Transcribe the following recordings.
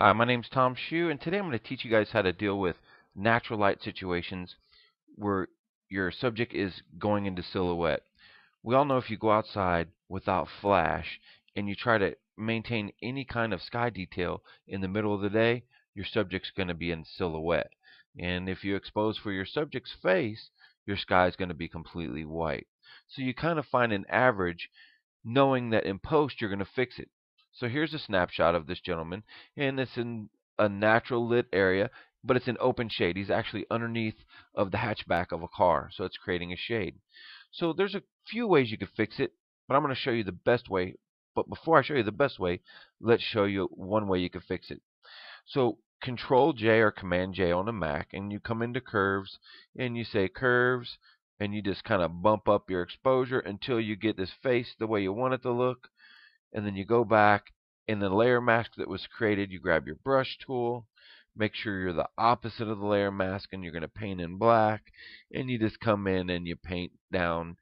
Hi, my name's Tom Shue, and today I'm going to teach you guys how to deal with natural light situations where your subject is going into silhouette. We all know if you go outside without flash and you try to maintain any kind of sky detail in the middle of the day, your subject's going to be in silhouette. And if you expose for your subject's face, your sky is going to be completely white. So you kind of find an average knowing that in post you're going to fix it. So here's a snapshot of this gentleman, and it's in a natural lit area, but it's an open shade. He's actually underneath of the hatchback of a car, so it's creating a shade. So there's a few ways you could fix it, but I'm going to show you the best way. But before I show you the best way, let's show you one way you could fix it. So Control J or Command J on a Mac, and you come into curves, and you say curves, and you just kind of bump up your exposure until you get this face the way you want it to look. And then you go back in the layer mask that was created, you grab your brush tool, make sure you're the opposite of the layer mask, and you're going to paint in black, and you just come in and you paint down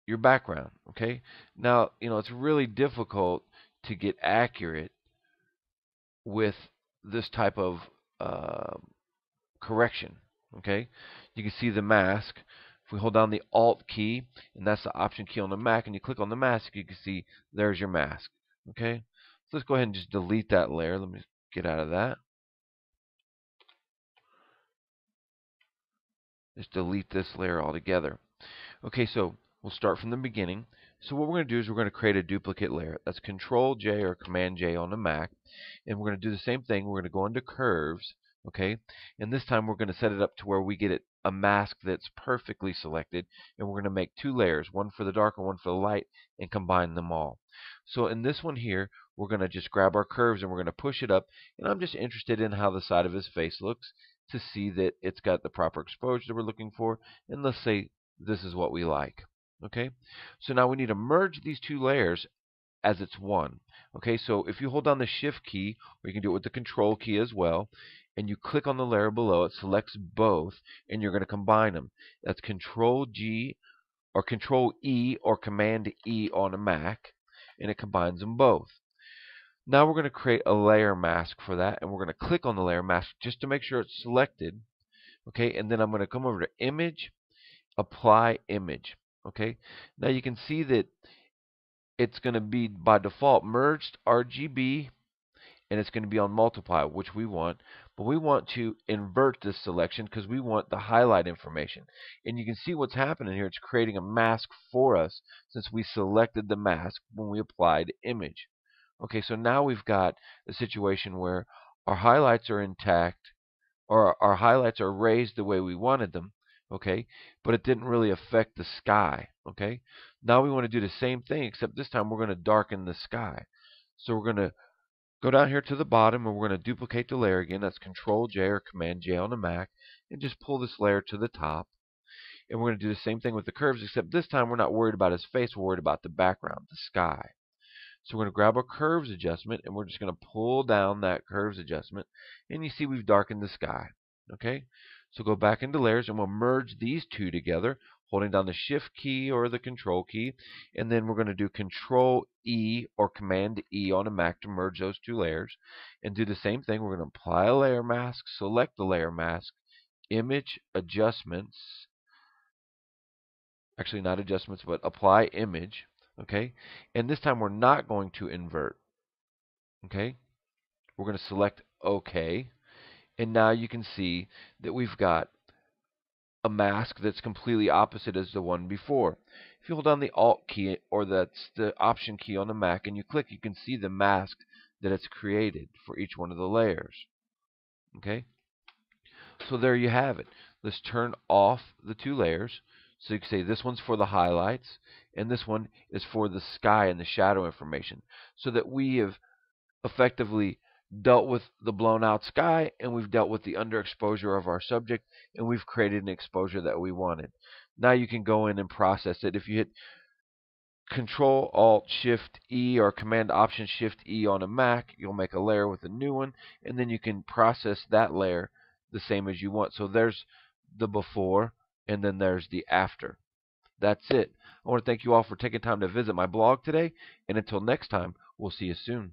your background. Okay, now it's really difficult to get accurate with this type of uh, correction. Okay, you can see the mask. If we hold down the Alt key, and that's the Option key on the Mac, and you click on the mask, you can see there's your mask. Okay, so let's go ahead and just delete that layer. Let me get out of that. Just delete this layer altogether. Okay, so we'll start from the beginning. So what we're going to do is we're going to create a duplicate layer. That's Control J or Command J on the Mac. And we're going to do the same thing. We're going to go into curves, okay? And this time we're going to set it up to where we get a mask that's perfectly selected. And we're going to make two layers, one for the dark and one for the light, and combine them all. So in this one here, we're going to just grab our curves and we're going to push it up. And I'm just interested in how the side of his face looks to see that it's got the proper exposure that we're looking for. And let's say this is what we like. Okay, so now we need to merge these two layers as it's one. Okay, so if you hold down the Shift key, or you can do it with the Control key as well, and you click on the layer below, it selects both, and you're going to combine them. That's Control G or Control E or Command E on a Mac, and it combines them both. Now we're going to create a layer mask for that, and we're going to click on the layer mask just to make sure it's selected. Okay, and then I'm going to come over to Image, Apply Image. Okay, now you can see that it's going to be by default merged RGB, and it's going to be on multiply, which we want, but we want to invert this selection because we want the highlight information. And you can see what's happening here. It's creating a mask for us since we selected the mask when we applied image. Okay, so now we've got a situation where our highlights are intact, or our highlights are raised the way we wanted them, okay, but it didn't really affect the sky. Okay, now we want to do the same thing, except this time we're going to darken the sky. So we're going to go down here to the bottom, and we're going to duplicate the layer again. That's Control J or Command J on the Mac, and just pull this layer to the top. And we're going to do the same thing with the curves, except this time we're not worried about his face, we're worried about the background, the sky. So we're going to grab our curves adjustment, and we're just going to pull down that curves adjustment, and you see we've darkened the sky. Okay, so go back into layers, and we'll merge these two together, holding down the Shift key or the Control key, and then we're going to do Control E or Command E on a Mac to merge those two layers, and do the same thing. We're going to apply a layer mask, select the layer mask, Image, Adjustments, actually not adjustments, but apply image. Okay, and this time we're not going to invert. Okay, we're going to select OK, and now you can see that we've got a mask that's completely opposite as the one before. If you hold down the Alt key, or that's the Option key on the Mac, and you click, you can see the mask that it's created for each one of the layers. Okay, so there you have it. Let's turn off the two layers. So you can say this one's for the highlights, and this one is for the sky and the shadow information, so that we have effectively dealt with the blown out sky, and we've dealt with the underexposure of our subject, and we've created an exposure that we wanted. Now you can go in and process it. If you hit Control Alt Shift E or Command Option Shift E on a Mac, you'll make a layer with a new one, and then you can process that layer the same as you want. So there's the before, and then there's the after. That's it. I want to thank you all for taking time to visit my blog today, and until next time, we'll see you soon.